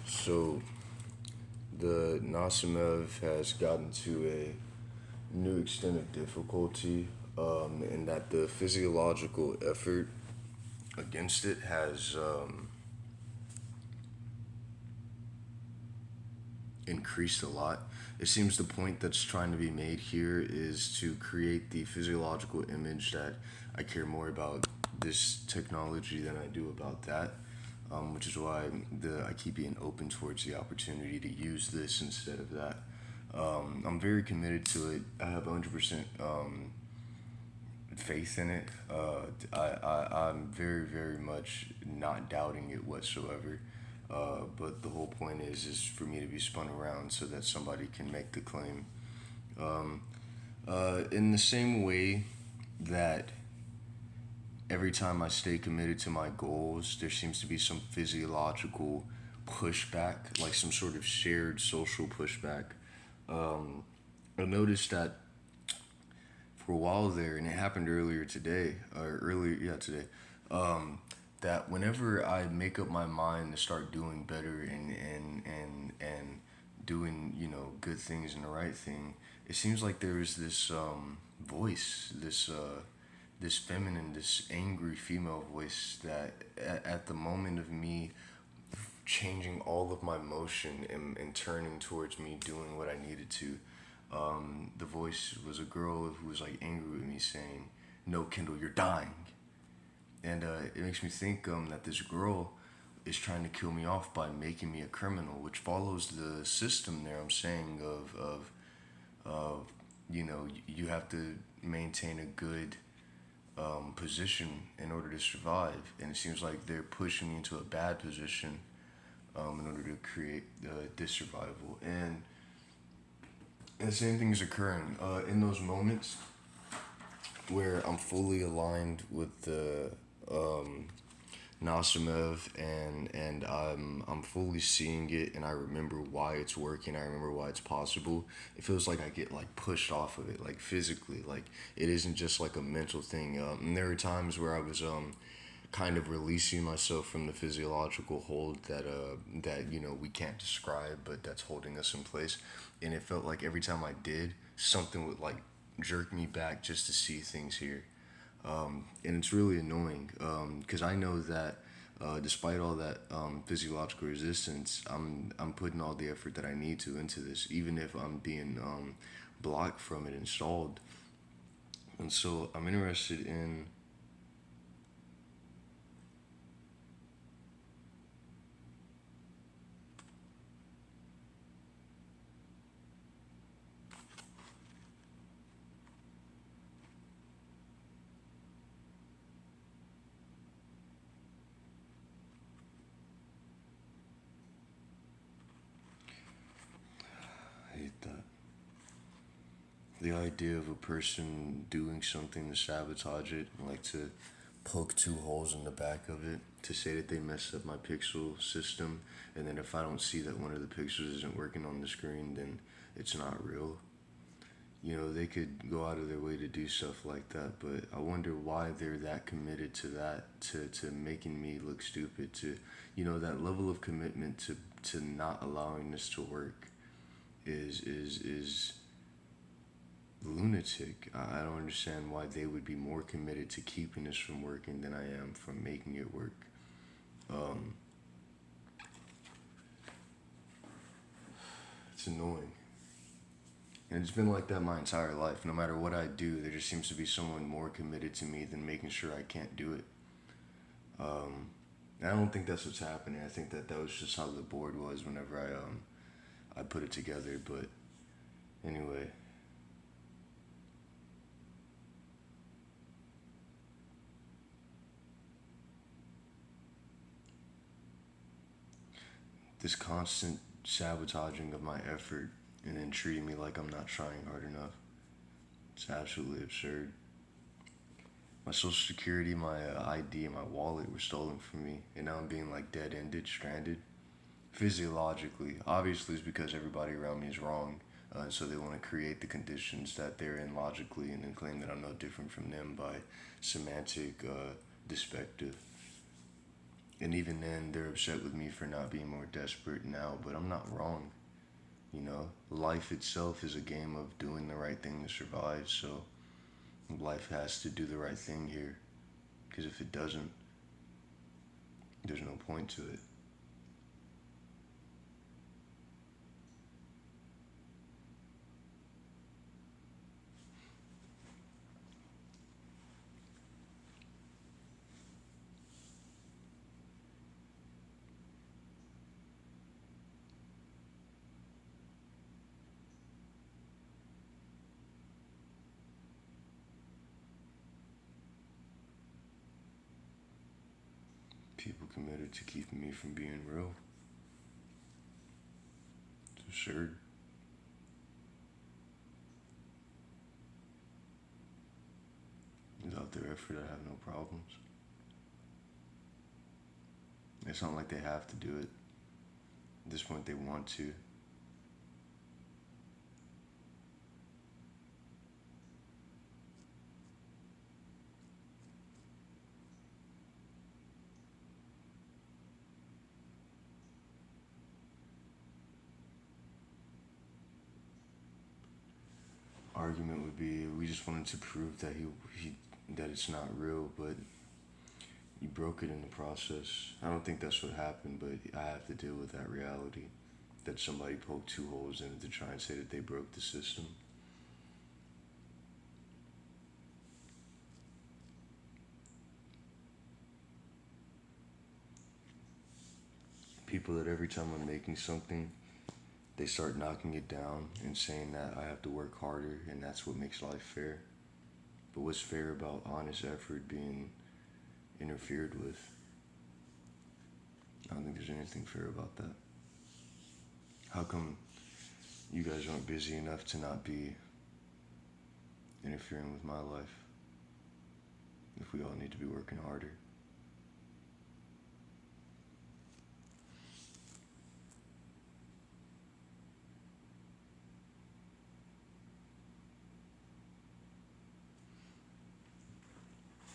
So the Nasimev has gotten to a new extent of difficulty, in that the physiological effort against it has increased a lot. It seems the point that's trying to be made here is to create the physiological image that I care more about this technology than I do about that, which is why I keep being open towards the opportunity to use this instead of that. I'm very committed to it. I have 100% faith in it. I'm very, very much not doubting it whatsoever. But the whole point is for me to be spun around so that somebody can make the claim. In the same way that every time I stay committed to my goals, there seems to be some physiological pushback, like some sort of shared social pushback. I noticed that for a while there, and it happened earlier today, or earlier, yeah, today, that whenever I make up my mind to start doing better and doing good things and the right thing, it seems like there is this voice, this feminine, this angry female voice that at the moment of me changing all of my motion and turning towards me doing what I needed to. The voice was a girl who was like angry with me saying, "No, Kendall, you're dying." And it makes me think that this girl is trying to kill me off by making me a criminal, which follows the system there I'm saying of you have to maintain a good position in order to survive. And it seems like they're pushing me into a bad position in order to create this survival. And the same thing is occurring in those moments where I'm fully aligned with the Nasimev, and I'm fully seeing it, and I remember why it's working. I remember why it's possible. It feels like I get like pushed off of it, like physically. Like it isn't just like a mental thing. And there were times where I was kind of releasing myself from the physiological hold that we can't describe, but that's holding us in place. And it felt like every time I did, something would like jerk me back just to see things here. And it's really annoying because I know that despite all that physiological resistance, I'm putting all the effort that I need to into this, even if I'm being blocked from it, installed. And so I'm interested in I hate that. The idea of a person doing something to sabotage it, like to poke two holes in the back of it to say that they messed up my pixel system, and then if I don't see that one of the pixels isn't working on the screen, then it's not real. They could go out of their way to do stuff like that, but I wonder why they're that committed to that, to making me look stupid, to, that level of commitment to not allowing this to work is lunatic. I don't understand why they would be more committed to keeping this from working than I am from making it work. Um, it's annoying. And it's been like that my entire life. No matter what I do, there just seems to be someone more committed to me than making sure I can't do it. And I don't think that's what's happening. I think that was just how the board was whenever I put it together. But anyway, this constant sabotaging of my effort and then treating me like I'm not trying hard enough. It's absolutely absurd. My social security, my ID, and my wallet were stolen from me, and now I'm being like dead-ended, stranded. Physiologically, obviously, it's because everybody around me is wrong, and so they want to create the conditions that they're in logically, and then claim that I'm no different from them by semantic perspective. And even then, they're upset with me for not being more desperate now, but I'm not wrong. You know, life itself is a game of doing the right thing to survive, so life has to do the right thing here. Because if it doesn't, there's no point to it. People committed to keeping me from being real. It's absurd. Without their effort, I have no problems. It's not like they have to do it. At this point, they want to. Argument would be we just wanted to prove that he that it's not real, but you broke it in the process. I don't think that's what happened, but I have to deal with that reality that somebody poked two holes in it to try and say that they broke the system. People that every time I'm making something, they start knocking it down and saying that I have to work harder and that's what makes life fair. But what's fair about honest effort being interfered with? I don't think there's anything fair about that. How come you guys aren't busy enough to not be interfering with my life if we all need to be working harder?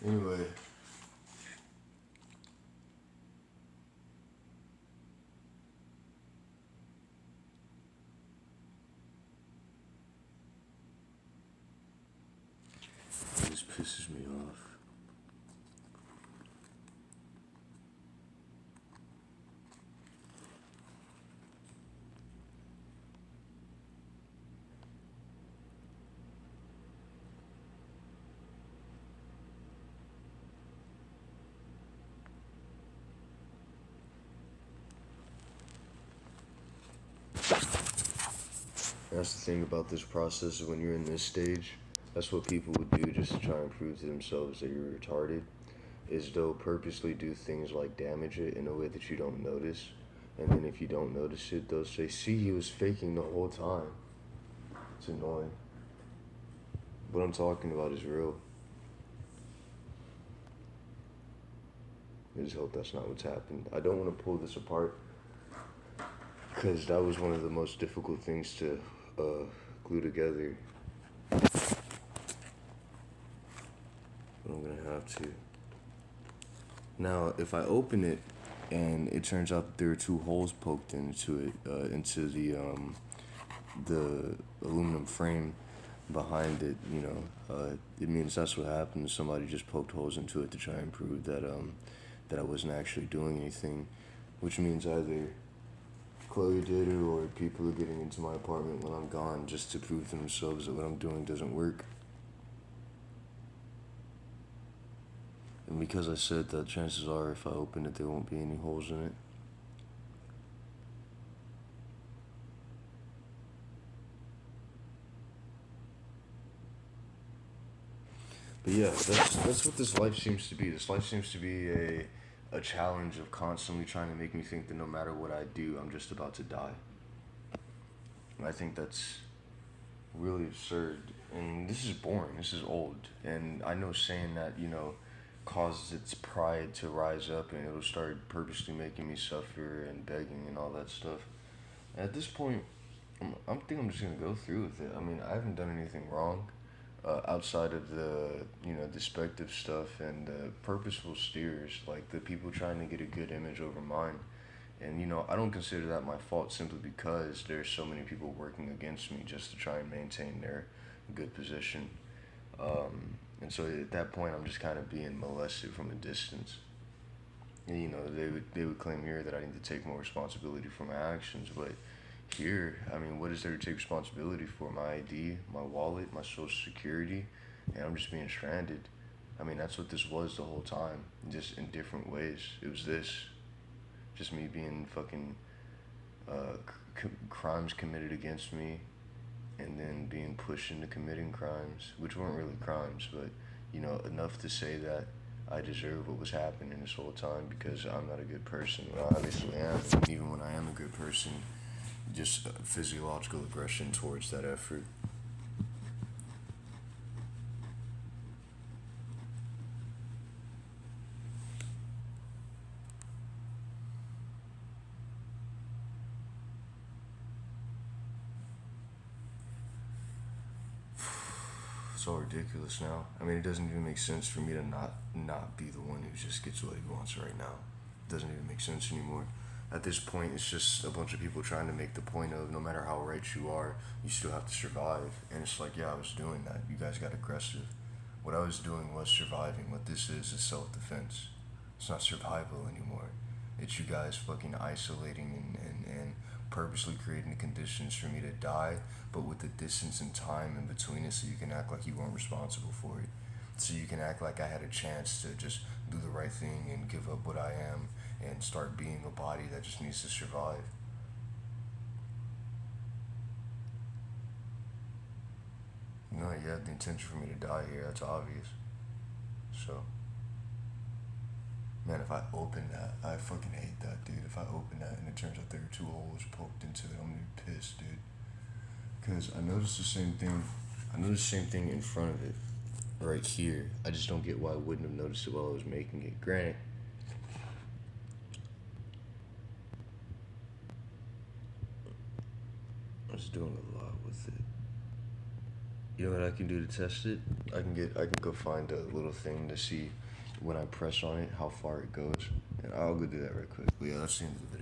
Anyway, this pisses me off. That's the thing about this process is when you're in this stage, that's what people would do just to try and prove to themselves that you're retarded, is they'll purposely do things like damage it in a way that you don't notice. And then if you don't notice it, they'll say, see, he was faking the whole time. It's annoying. What I'm talking about is real. I just hope that's not what's happened. I don't want to pull this apart because that was one of the most difficult things to glue together. But I'm gonna have to. Now, if I open it and it turns out that there are two holes poked into it, into the aluminum frame behind it, it means that's what happened. Somebody just poked holes into it to try and prove that I wasn't actually doing anything, which means either Chloe did it or people are getting into my apartment when I'm gone just to prove to themselves that what I'm doing doesn't work. And because I said that chances are if I open it there won't be any holes in it. But yeah, that's what this life seems to be. This life seems to be a challenge of constantly trying to make me think that no matter what I do, I'm just about to die. And I think that's really absurd. And this is boring. This is old. And I know saying that, causes its pride to rise up and it'll start purposely making me suffer and begging and all that stuff. At this point, I'm think I'm just gonna go through with it. I mean, I haven't done anything wrong. outside of the despective stuff and the purposeful steers, like the people trying to get a good image over mine. And I don't consider that my fault simply because there's so many people working against me just to try and maintain their good position. And so at that point, I'm just kind of being molested from a distance. And they would claim here that I need to take more responsibility for my actions, but here, I mean, what is there to take responsibility for? My ID, my wallet, my social security, and I'm just being stranded. I mean, that's what this was the whole time, just in different ways. It was this, just me being fucking crimes committed against me, and then being pushed into committing crimes, which weren't really crimes, but enough to say that I deserve what was happening this whole time because I'm not a good person. Well, I obviously am, and even when I am a good person, just physiological aggression towards that effort. It's all ridiculous now. I mean, it doesn't even make sense for me to not be the one who just gets what he wants right now. It doesn't even make sense anymore. At this point, it's just a bunch of people trying to make the point of no matter how right you are, you still have to survive. And it's like, yeah, I was doing that. You guys got aggressive. What I was doing was surviving. What this is self defense. It's not survival anymore. It's you guys fucking isolating and purposely creating the conditions for me to die, but with the distance and time in between it so you can act like you weren't responsible for it. So you can act like I had a chance to just do the right thing and give up what I am and start being a body that just needs to survive. You had the intention for me to die here, that's obvious. So, man, if I open that, I fucking hate that, dude. If I open that and it turns out there are two holes poked into it, I'm gonna be pissed, dude. Because I noticed the same thing. I noticed the same thing in front of it, right here. I just don't get why I wouldn't have noticed it while I was making it. Granted, I was doing a lot with it. You know what I can do to test it? I can go find a little thing to see when I press on it how far it goes, and I'll go do that right quick. But yeah, that's the end of the video.